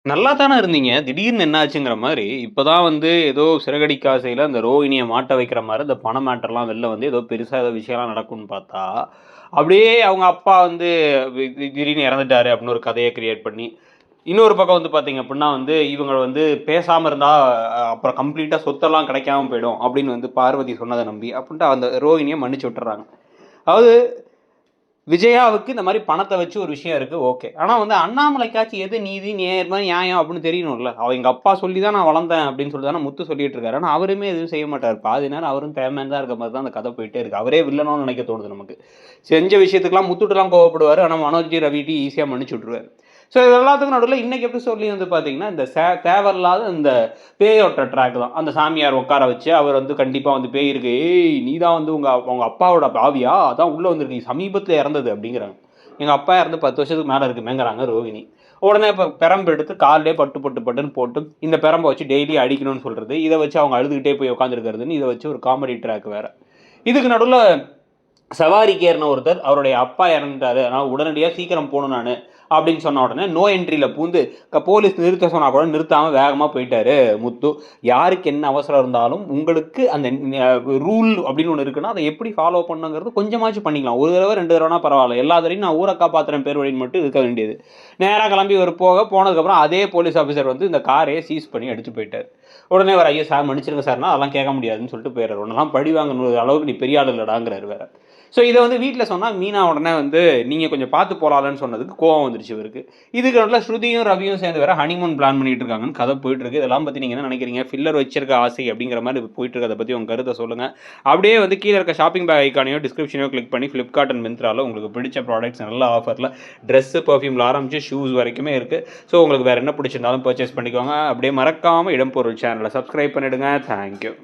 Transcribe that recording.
நல்லா தானே இருந்தீங்க. திடீர்னு என்ன ஆச்சுங்கிற மாரி, இப்ப தான் வந்து ஏதோ சிறகடிக்க ஆசையில அந்த ரோகிணிய மாட்ட வைக்கிற மாரி, இந்த பண மேட்டர்லாம் வெளில வந்து ஏதோ பெருசா ஏதோ விஷயம்லாம் நடக்கும்னு பார்த்தா, அப்படியே அவங்க அப்பா வந்து திடீர்னு இறந்துட்டாரு அப்படின்னு ஒரு கதைய கிரியேட் பண்ணி, இன்னொரு பக்கம் வந்து பார்த்தீங்க அப்படின்னா வந்து, இவங்க வந்து பேசாம இருந்தா அப்புறம் கம்ப்ளீட்டா சொத்தெல்லாம் கிடைக்காம போயிடும் அப்படின்னு வந்து பார்வதி சொன்னத நம்பி, அப்படின்ட்டு அந்த ரோகிணிய மன்னிச்சு விட்டுர்றாங்க. அதாவது விஜயாவுக்கு இந்த மாரி பணத்த வச்சு ஒரு விஷயம் இருக்கு. ஓகே. ஆனா வந்து அண்ணாமலைக்காச்சும் எது நீதி, நேர்மை, நியாயம் அப்படின்னு தெரியணும்ல. எங்க அப்பா சொல்லி தான் நான் வளர்ந்தேன் அப்படின்னு சொல்லி தானே முத்து சொல்லிட்டு இருக்காரு. ஆனா அவருமே எதுவும் செய்ய மாட்டாரு. பாதி நேரம் அவரும் தேமேன் தான் இருக்க மாரி தான் அந்த கதை போயிட்டே இருக்கு. அவரே வில்லனோன்னு நினைக்க தோணுது நமக்கு. செஞ்ச விஷயத்துக்கெல்லாம் முத்துட்டலாம் கோவப்படுவாரு. ஆனா மனோஜ், ரவிட்டி ஈஸியா மன்னிச்சு விட்டுருவாரு. ஸோ இது எல்லாத்துக்கும் நடுவுல இன்னைக்கு எபிசோட்லயும் வந்து பார்த்தீங்கன்னா, இந்த தேவையில்லாத இந்த பேயோட்ட ட்ராக் தான். அந்த சாமியார் உட்கார வச்சு, அவர் வந்து கண்டிப்பா வந்து பேய் இருக்கு. "ஏய்! நீ தான் வந்து உங்க அப்பாவோட ஆவியா? அதான் உள்ள வந்திருக்கு. சமீபத்தில இறந்தது" அப்படிங்கிறாங்க. எங்க அப்பா இறந்து 10 வருஷத்துக்கு மேல இருக்குமேங்கிறாங்க ரோகிணி. உடனே இப்ப பெரம்பு எடுத்து கால்லயே பட்டு, பட்டு, பட்டுன்னு போட்டு, இந்த பெரம்ப வச்சு டெய்லி அடிக்கணும்னு சொல்றது. இத வச்சு அவங்க அழுதுகிட்டே போய் உட்கார்ந்திருக்கிறதுன்னு, இத வச்சு ஒரு காமெடி ட்ராக் வேற. இதுக்கு நடுவுல சவாரிக்கு ஏறுன ஒருத்தர், அவருடைய அப்பா இறந்துட்டாரு. அதனால உடனடியா சீக்கிரம் போணும் நானு. அப்படின்னு சொன்ன உடனே, நோ என்ட்ரில பூந்து போலீஸ் நிறுத்த சொன்னா கூட நிறுத்தாம வேகமா போயிட்டாரு முத்து. யாருக்கு என்ன அவசரம் இருந்தாலும், உங்களுக்கு அந்த ரூல் அப்படின்னு ஒண்ணு இருக்குன்னா, அத எப்படி ஃபாலோ பண்ணணுங்கிறது கொஞ்சமாச்சும் பண்ணிக்கலாம். ஒரு தடவ, 2 தடவனா பரவால்ல. எல்லா தடவையும் நான் ஊர காப்பாத்துறேன் பேர் வழின்னு மட்டும் இருக்க வேண்டியது. நேரா கிளம்பி இவரு போனதுக்கப்புறம் அதே போலீஸ் ஆஃபீசர் வந்து இந்த காரையே சீஸ் பண்ணி அடிச்சு போயிட்டாரு. உடனே அவரு, "ஐயோ! சார் மன்னிச்சிடுங்க சார்ன்னா" அதெல்லாம் கேட்க முடியாதுன்னு சொல்லிட்டு போயிறாரு. "உன்னலாம் பழி வாங்கணும் அளவுக்கு நீ பெரிய ஆள் இல்லடாங்கிறாரு வேற. ஸோ இத வந்து வீட்ல சொன்னா, மீனா உடனே வந்து, "நீங்க கொஞ்சம் பார்த்து போலாம்லன்னு" சொன்னதுக்கு கோவம் வந்துருச்சு இவருக்கு. இதுக்கு நடுவுல ஸ்ருதியும், ரவியும் சேர்ந்து வேற ஹனிமூன் பிளான் பண்ணிட்டு இருக்காங்கன்னு கதை போயிட்டு இருக்கு. இதெல்லாம் பத்தி நீங்க என்ன நினைக்கிறீங்க? ஃபில்லர் வச்சிருக்க ஆசை அப்படிங்கிற மாரி போயிட்டு இருக்கு. அத பத்தி உங்க கருத்த சொல்லுங்க. அப்படியே வந்து கீழ இருக்க ஷாப்பிங் பேக் ஐகானையோ, டிஸ்கிரிப்ஷனையோ கிளிக் பண்ணி Flipkart அண்ட் Myntraல உங்களுக்கு பிடிச்ச ப்ராடக்ட்ஸ் நல்ல ஆஃபர்ல ட்ரெஸ், பெர்ஃப்யூம்ல ஆரம்பிச்சு ஷூஸ் வரைக்குமே இருக்கு. ஸோ உங்களுக்கு வேற என்ன பிடிச்சிருந்தாலும் பர்ச்சேஸ் பண்ணிக்கோங்க. அப்படியே மறக்காம இடம்பொருள் சேனல சப்ஸ்கிரைப் பண்ணிடுங்க. Thank you.